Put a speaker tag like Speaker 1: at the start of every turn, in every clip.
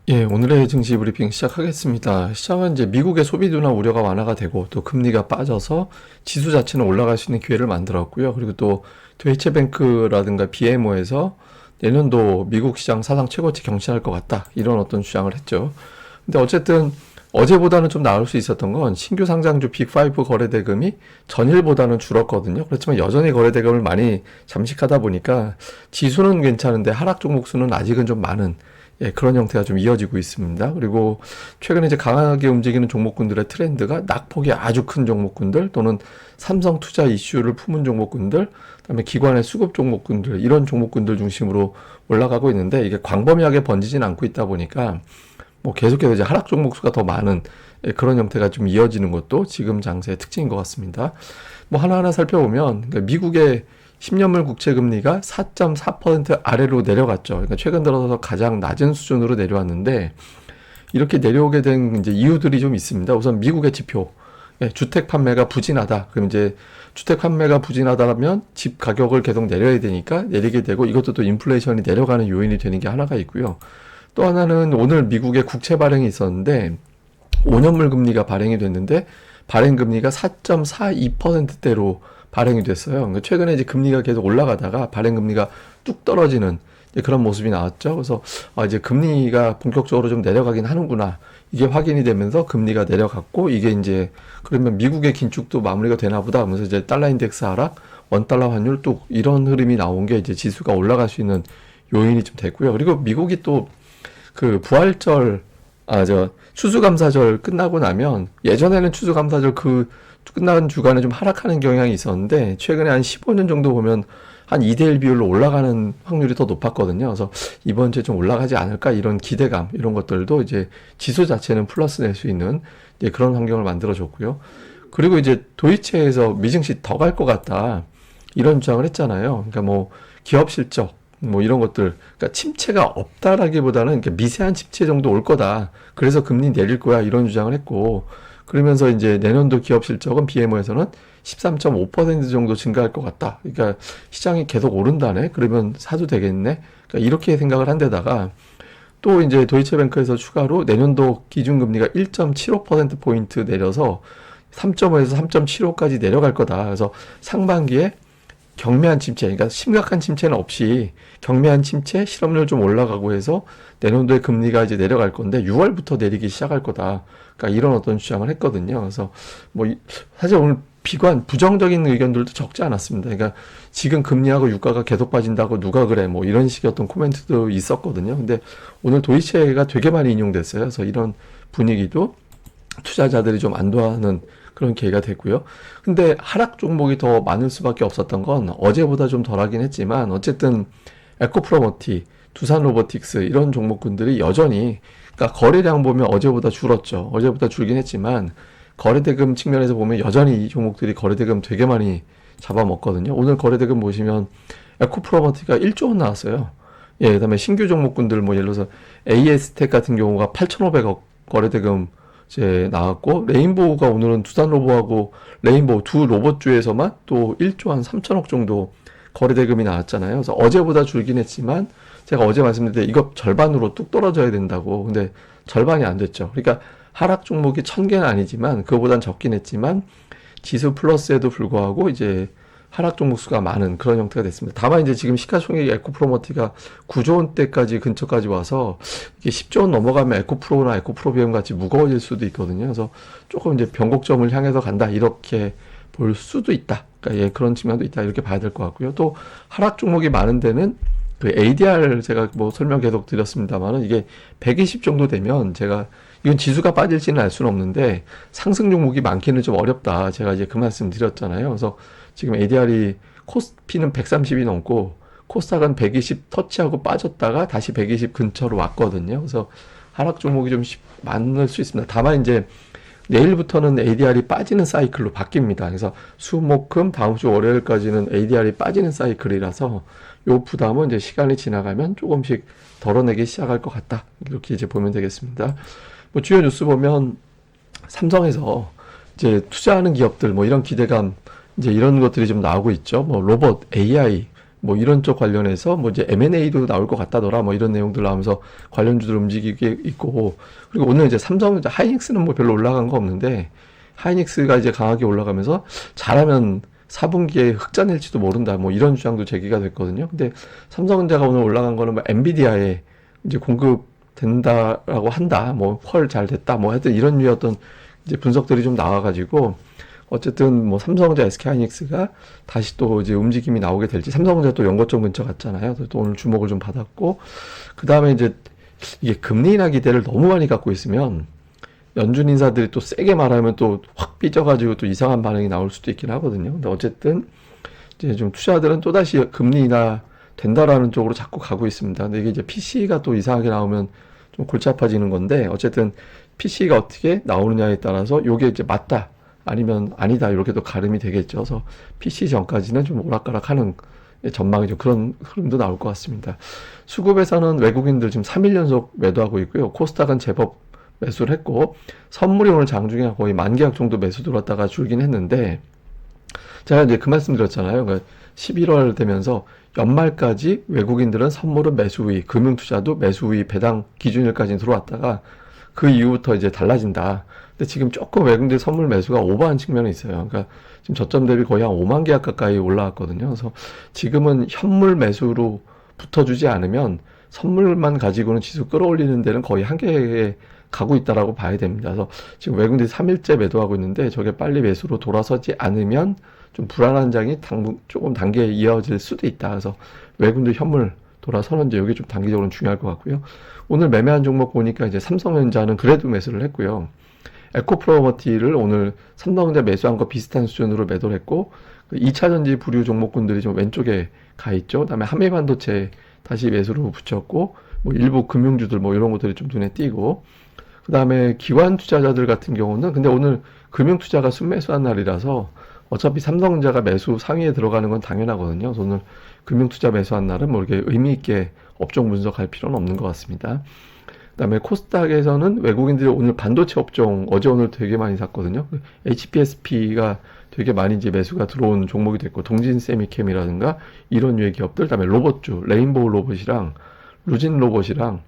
Speaker 1: 예, 오늘의 증시 브리핑 시작하겠습니다. 시장은 이제 미국의 소비 둔화 우려가 완화가 되고 또 금리가 빠져서 지수 자체는 올라갈 수 있는 기회를 만들었고요. 그리고 또 도이체뱅크라든가 BMO에서 내년도 미국 시장 사상 최고치 경신할 것 같다. 이런 어떤 주장을 했죠. 근데 어쨌든 어제보다는 좀 나을 수 있었던 건 신규 상장주 빅5 거래대금이 전일보다는 줄었거든요. 그렇지만 여전히 거래대금을 많이 잠식하다 보니까 지수는 괜찮은데 하락 종목 수는 아직은 좀 많은 그런 형태가 좀 이어지고 있습니다. 그리고 최근에 이제 강하게 움직이는 종목군들의 트렌드가 낙폭이 아주 큰 종목군들 또는 삼성 투자 이슈를 품은 종목군들, 그다음에 기관의 수급 종목군들 이런 종목군들 중심으로 올라가고 있는데 이게 광범위하게 번지진 않고 있다 보니까 뭐 계속해서 이제 하락 종목 수가 더 많은 그런 형태가 좀 이어지는 것도 지금 장세의 특징인 것 같습니다. 뭐 하나하나 살펴보면 그러니까 미국의 10년물 국채 금리가 4.4% 아래로 내려갔죠. 그러니까 최근 들어서 가장 낮은 수준으로 내려왔는데 이렇게 내려오게 된 이제 이유들이 좀 있습니다. 우선 미국의 지표, 주택 판매가 부진하다. 그럼 이제 주택 판매가 부진하다면 집 가격을 계속 내려야 되니까 내리게 되고 이것도 또 인플레이션이 내려가는 요인이 되는 게 하나가 있고요. 또 하나는 오늘 미국의 국채 발행이 있었는데 5년물 금리가 발행이 됐는데 발행 금리가 4.42%대로 발행이 됐어요. 그러니까 최근에 이제 금리가 계속 올라가다가 발행 금리가 뚝 떨어지는 그런 모습이 나왔죠. 그래서 이제 금리가 본격적으로 좀 내려가긴 하는구나. 이게 확인이 되면서 금리가 내려갔고 이게 이제 그러면 미국의 긴축도 마무리가 되나 보다 하면서 이제 달러 인덱스 하락, 원달러 환율 뚝 이런 흐름이 나온 게 이제 지수가 올라갈 수 있는 요인이 좀 됐고요. 그리고 미국이 또 그 부활절 추수감사절 끝나고 나면 예전에는 추수감사절 그 끝나는 주간에 좀 하락하는 경향이 있었는데 최근에 한 15년 정도 보면 한 2대1 비율로 올라가는 확률이 더 높았거든요. 그래서 이번 주에 좀 올라가지 않을까 이런 기대감 이런 것들도 이제 지수 자체는 플러스 낼 수 있는 이제 그런 환경을 만들어줬고요. 그리고 이제 도이체에서 미증시 더 갈 것 같다 이런 주장을 했잖아요. 그러니까 뭐 기업 실적 뭐 이런 것들, 그러니까 침체가 없다라기보다는 이렇게 미세한 침체 정도 올 거다. 그래서 금리 내릴 거야 이런 주장을 했고, 그러면서 이제 내년도 기업 실적은 BMO에서는 13.5% 정도 증가할 것 같다. 그러니까 시장이 계속 오른다네. 그러면 사도 되겠네. 그러니까 이렇게 생각을 한 데다가 또 이제 도이체뱅크에서 추가로 내년도 기준금리가 1.75% 포인트 내려서 3.5에서 3.75까지 내려갈 거다. 그래서 상반기에 경미한 침체, 그러니까 심각한 침체는 없이 경미한 침체, 실업률 좀 올라가고 해서 내년도에 금리가 이제 내려갈 건데 6월부터 내리기 시작할 거다. 그러니까 이런 어떤 주장을 했거든요. 그래서 뭐 사실 오늘 부정적인 의견들도 적지 않았습니다. 그러니까 지금 금리하고 유가가 계속 빠진다고 누가 그래 뭐 이런 식의 어떤 코멘트도 있었거든요. 근데 오늘 도이체가 되게 많이 인용됐어요. 그래서 이런 분위기도 투자자들이 좀 안도하는 그런 계기가 됐고요. 근데 하락 종목이 더 많을 수밖에 없었던 건 어제보다 좀 덜하긴 했지만 어쨌든 에코프로머티, 두산 로보틱스 이런 종목군들이 여전히 그러니까 거래량 보면 어제보다 줄었죠. 어제보다 줄긴 했지만 거래대금 측면에서 보면 여전히 이 종목들이 거래대금 되게 많이 잡아먹거든요. 오늘 거래대금 보시면 에코프로머티가 1조 원 나왔어요. 그다음에 신규 종목군들 뭐 예를 들어서 AS텍 같은 경우가 8,500억 거래대금 이제 나왔고 레인보우가 오늘은 두산 로보하고 레인보우 두 로봇주에서만 또 1조 한 3천억 정도 거래대금이 나왔잖아요. 그래서 어제보다 줄긴 했지만 제가 어제 말씀드린 이거 절반으로 뚝 떨어져야 된다고. 근데 절반이 안 됐죠. 그러니까 하락 종목이 1,000개는 아니지만 그거보단 적긴 했지만 지수 플러스에도 불구하고 이제 하락 종목 수가 많은 그런 형태가 됐습니다. 다만 이제 지금 시가총액이 에코프로머티가 9조 원대까지 근처까지 와서 이게 10조 원 넘어가면 에코프로나 에코프로비움 같이 무거워질 수도 있거든요. 그래서 조금 이제 변곡점을 향해서 간다 이렇게 볼 수도 있다. 그러니까 그런 측면도 있다 이렇게 봐야 될 것 같고요. 또 하락 종목이 많은 데는 그 ADR 제가 뭐 설명 계속 드렸습니다만은 이게 120 정도 되면 제가 이건 지수가 빠질지는 알 수는 없는데 상승 종목이 많기는 좀 어렵다. 제가 이제 그 말씀 드렸잖아요. 그래서 지금 ADR이 코스피는 130이 넘고 코스닥은 120 터치하고 빠졌다가 다시 120 근처로 왔거든요. 그래서 하락 종목이 좀 많을 수 있습니다. 다만 이제 내일부터는 ADR이 빠지는 사이클로 바뀝니다. 그래서 수, 목, 금 다음 주 월요일까지는 ADR이 빠지는 사이클이라서 요 부담은 이제 시간이 지나가면 조금씩 덜어내기 시작할 것 같다. 이렇게 이제 보면 되겠습니다. 뭐 주요 뉴스 보면 삼성에서 이제 투자하는 기업들 뭐 이런 기대감 이제 이런 것들이 좀 나오고 있죠. 뭐 로봇, AI, 뭐 이런 쪽 관련해서 뭐 이제 M&A도 나올 것 같다더라 뭐 이런 내용들 나오면서 관련주들 움직이게 있고, 그리고 오늘 이제 삼성전자, 하이닉스는 뭐 별로 올라간 거 없는데 하이닉스가 이제 강하게 올라가면서 잘하면 4분기에 흑자낼지도 모른다 뭐 이런 주장도 제기가 됐거든요. 근데 삼성전자가 오늘 올라간 거는 뭐 엔비디아에 이제 공급된다라고 한다, 뭐 퀄 잘 됐다, 뭐 하여튼 이런 류의 어떤 이제 분석들이 좀 나와가지고 어쨌든 뭐 삼성전자, SK하이닉스가 다시 또 이제 움직임이 나오게 될지, 삼성전자 또 연거점 근처 갔잖아요. 또 오늘 주목을 좀 받았고, 그 다음에 이제 이게 금리 인하 기대를 너무 많이 갖고 있으면 연준 인사들이 또 세게 말하면 또 확 삐져가지고 또 이상한 반응이 나올 수도 있긴 하거든요. 근데 어쨌든 이제 좀 투자들은 또다시 금리 인하 된다라는 쪽으로 자꾸 가고 있습니다. 근데 이게 이제 PC가 또 이상하게 나오면 좀 골치 아파지는 건데, 어쨌든 PC가 어떻게 나오느냐에 따라서 요게 이제 맞다 아니면 아니다 이렇게 또 가름이 되겠죠. 그래서 PC 전까지는 좀 오락가락하는 전망이 좀 그런 흐름도 나올 것 같습니다. 수급에서는 외국인들 지금 3일 연속 매도하고 있고요. 코스닥은 제법 매수를 했고, 선물이 오늘 장중에 거의 10,000계약 정도 매수 들어왔다가 줄긴 했는데, 제가 이제 그 말씀 드렸잖아요. 그러니까 11월 되면서 연말까지 외국인들은 선물은 매수 우위, 금융투자도 매수 우위 배당 기준일까지 들어왔다가 그 이후부터 이제 달라진다. 근데 지금 조금 외국인들 선물 매수가 오버한 측면이 있어요. 그러니까 지금 저점 대비 거의 한 5만 계약 가까이 올라왔거든요. 그래서 지금은 현물 매수로 붙어주지 않으면 선물만 가지고는 지수 끌어올리는 데는 거의 한계에 가고 있다라고 봐야 됩니다. 그래서 지금 외국인들이 3일째 매도하고 있는데 저게 빨리 매수로 돌아서지 않으면 좀 불안한 장이 조금 단계에 이어질 수도 있다. 그래서 외국인들 현물 돌아서는지 이게 좀 단기적으로는 중요할 것 같고요. 오늘 매매한 종목 보니까 이제 삼성전자는 그래도 매수를 했고요. 에코프로머티를 오늘 삼성전자 매수한 거 비슷한 수준으로 매도를 했고, 2차전지 부류 종목군들이 좀 왼쪽에 가 있죠. 그다음에 한미반도체 다시 매수로 붙였고, 뭐 일부 금융주들 뭐 이런 것들이 좀 눈에 띄고, 그 다음에 기관 투자자들 같은 경우는 근데 오늘 금융투자가 순매수한 날이라서 어차피 삼성전자가 매수 상위에 들어가는 건 당연하거든요. 그래서 오늘 금융투자 매수한 날은 뭐 이렇게 의미 있게 업종 분석할 필요는 없는 것 같습니다. 그 다음에 코스닥에서는 외국인들이 오늘 반도체 업종 어제 오늘 되게 많이 샀거든요. HPSP가 되게 많이 이제 매수가 들어온 종목이 됐고, 동진세미캠이라든가 이런 류의 기업들, 그다음에 로봇주 레인보우 로봇이랑 루진 로봇이랑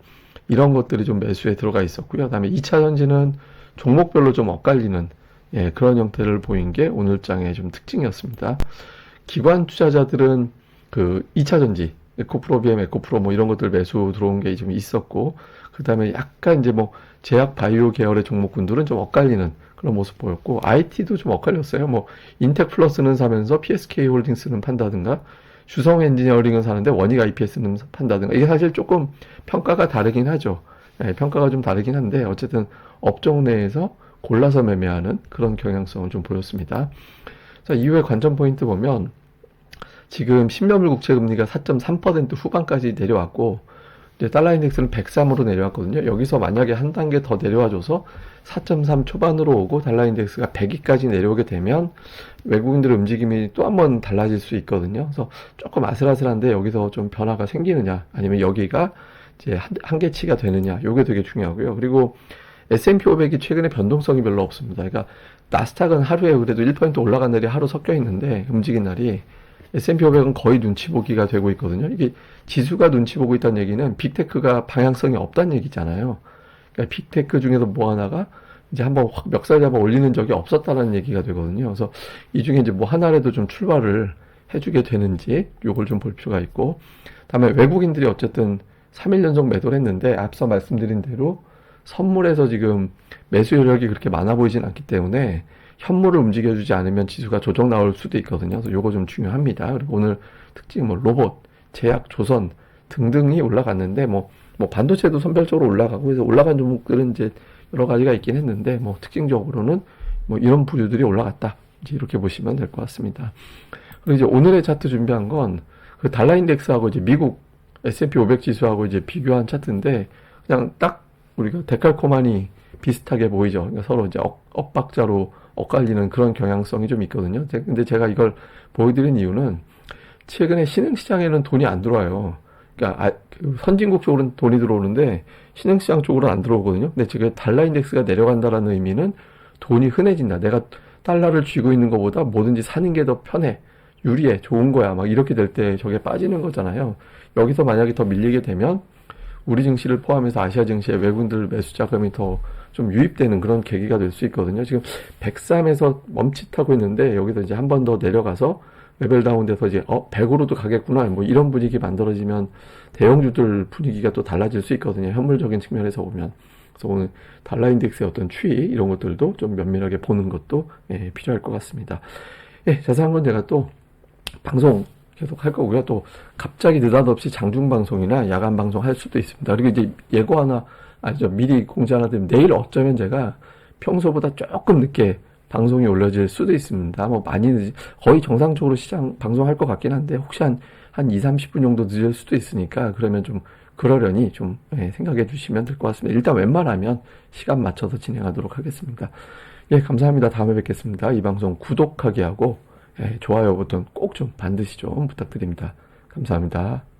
Speaker 1: 이런 것들이 좀 매수에 들어가 있었고요. 그다음에 2차 전지는 종목별로 좀 엇갈리는 그런 형태를 보인 게 오늘 장의 좀 특징이었습니다. 기관 투자자들은 그 2차 전지, 에코프로, BM, 에코프로 뭐 이런 것들 매수 들어온 게 좀 있었고, 그다음에 약간 이제 뭐 제약 바이오 계열의 종목군들은 좀 엇갈리는 그런 모습 보였고, IT도 좀 엇갈렸어요. 뭐 인텍플러스는 사면서 PSK 홀딩스는 판다든가, 주성 엔지니어링은 사는데 원익 IPS는 판다든가, 이게 사실 조금 평가가 다르긴 하죠. 평가가 좀 다르긴 한데 어쨌든 업종 내에서 골라서 매매하는 그런 경향성을 좀 보였습니다. 자, 이후에 관전 포인트 보면 지금 10년물 국채 금리가 4.3% 후반까지 내려왔고, 이제 달러 인덱스는 103으로 내려왔거든요. 여기서 만약에 한 단계 더 내려와줘서 4.3 초반으로 오고 달러 인덱스가 102까지 내려오게 되면 외국인들의 움직임이 또 한 번 달라질 수 있거든요. 그래서 조금 아슬아슬한데 여기서 좀 변화가 생기느냐, 아니면 여기가 이제 한계치가 되느냐, 요게 되게 중요하고요. 그리고 S&P 500이 최근에 변동성이 별로 없습니다. 그러니까 나스닥은 하루에 그래도 1% 올라간 날이 하루 섞여 있는데, 움직인 날이 S&P 500은 거의 눈치 보기가 되고 있거든요. 이게 지수가 눈치 보고 있다는 얘기는 빅테크가 방향성이 없다는 얘기잖아요. 그러니까 빅테크 중에서 뭐 하나가 이제 한번 확 멱살 잡아 올리는 적이 없었다는 얘기가 되거든요. 그래서 이 중에 이제 뭐 하나라도 좀 출발을 해주게 되는지 요걸 좀 볼 필요가 있고, 다음에 외국인들이 어쨌든 3일 연속 매도를 했는데 앞서 말씀드린 대로 선물에서 지금 매수 여력이 그렇게 많아 보이진 않기 때문에 현물을 움직여주지 않으면 지수가 조정 나올 수도 있거든요. 그래서 요거 좀 중요합니다. 그리고 오늘 특징 뭐 로봇, 제약, 조선 등등이 올라갔는데 뭐 반도체도 선별적으로 올라가고, 그래서 올라간 종목들은 이제 여러 가지가 있긴 했는데 뭐 특징적으로는 뭐 이런 부류들이 올라갔다, 이제 이렇게 보시면 될 것 같습니다. 그리고 이제 오늘의 차트 준비한 건 그 달러 인덱스하고 이제 미국 S&P 500 지수하고 이제 비교한 차트인데, 그냥 딱 우리가 데칼코마니 비슷하게 보이죠. 그러니까 서로 이제 엇박자로 엇갈리는 그런 경향성이 좀 있거든요. 근데 제가 이걸 보여드린 이유는 최근에 신흥시장에는 돈이 안 들어와요. 그러니까 그 선진국 쪽으로는 돈이 들어오는데 신흥시장 쪽으로는 안 들어오거든요. 근데 지금 달러 인덱스가 내려간다라는 의미는 돈이 흔해진다. 내가 달러를 쥐고 있는 것보다 뭐든지 사는 게 더 편해. 유리해, 좋은 거야. 막 이렇게 될 때 저게 빠지는 거잖아요. 여기서 만약에 더 밀리게 되면 우리 증시를 포함해서 아시아 증시에 외국인들 매수 자금이 더 좀 유입되는 그런 계기가 될 수 있거든요. 지금 103에서 멈칫하고 있는데 여기서 이제 한 번 더 내려가서 레벨 다운돼서 이제 100으로도 가겠구나 뭐 이런 분위기 만들어지면 대형주들 분위기가 또 달라질 수 있거든요. 현물적인 측면에서 보면. 그래서 오늘 달러 인덱스의 어떤 추이 이런 것들도 좀 면밀하게 보는 것도 필요할 것 같습니다. 예, 자세한 건 제가 또 방송 계속 할 거고요. 또 갑자기 느닷없이 장중 방송이나 야간 방송 할 수도 있습니다. 그리고 이제 예고 하나 아니죠. 미리 공지 하나 드리면 내일 어쩌면 제가 평소보다 조금 늦게 방송이 올려질 수도 있습니다. 뭐 많이 거의 정상적으로 시장 방송할 것 같긴 한데 혹시 한 2, 30분 정도 늦을 수도 있으니까 그러면 좀 그러려니 좀 생각해 주시면 될 것 같습니다. 일단 웬만하면 시간 맞춰서 진행하도록 하겠습니다. 예, 감사합니다. 다음에 뵙겠습니다. 이 방송 구독하기 하고 좋아요 버튼 꼭 좀 반드시 좀 부탁드립니다. 감사합니다.